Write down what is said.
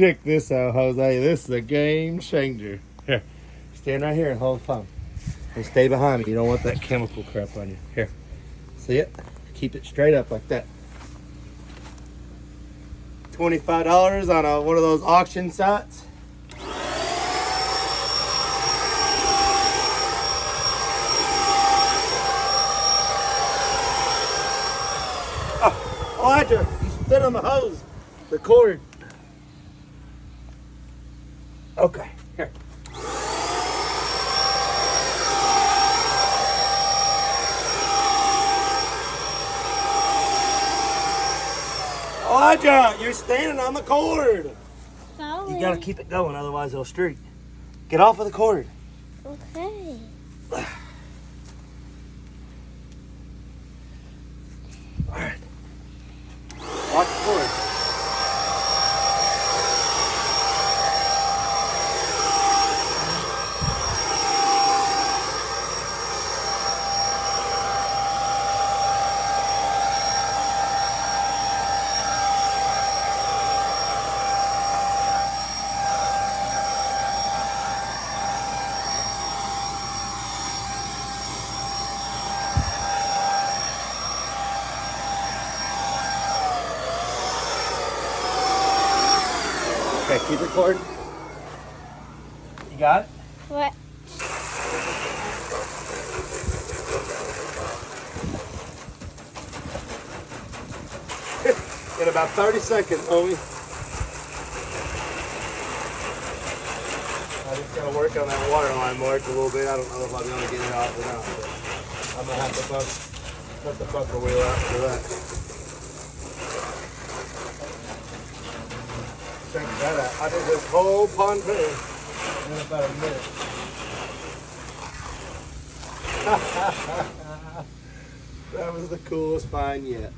Check this out, Jose. This is a game changer. Here, stand right here and hold the phone. And stay behind me. You don't want that chemical crap on you. Here, see it? Keep it straight up like that. $25 on one of those auction sites. Oh, Elijah, you spit on the hose, the cord. Okay, here. Elijah, you're standing on the cord. Sorry. You gotta keep it going, otherwise it'll streak. Get off of the cord. Okay. Alright. Watch the cord. Okay, keep recording. You got it? What? In about 30 seconds, homie. I'm just gonna work on that water line mark a little bit. I don't know if I'll be able to get it off or not, but I'm gonna have to put the bumper wheel out for that. Check that out. I did this whole pontoon in about a minute. That was the coolest find yet.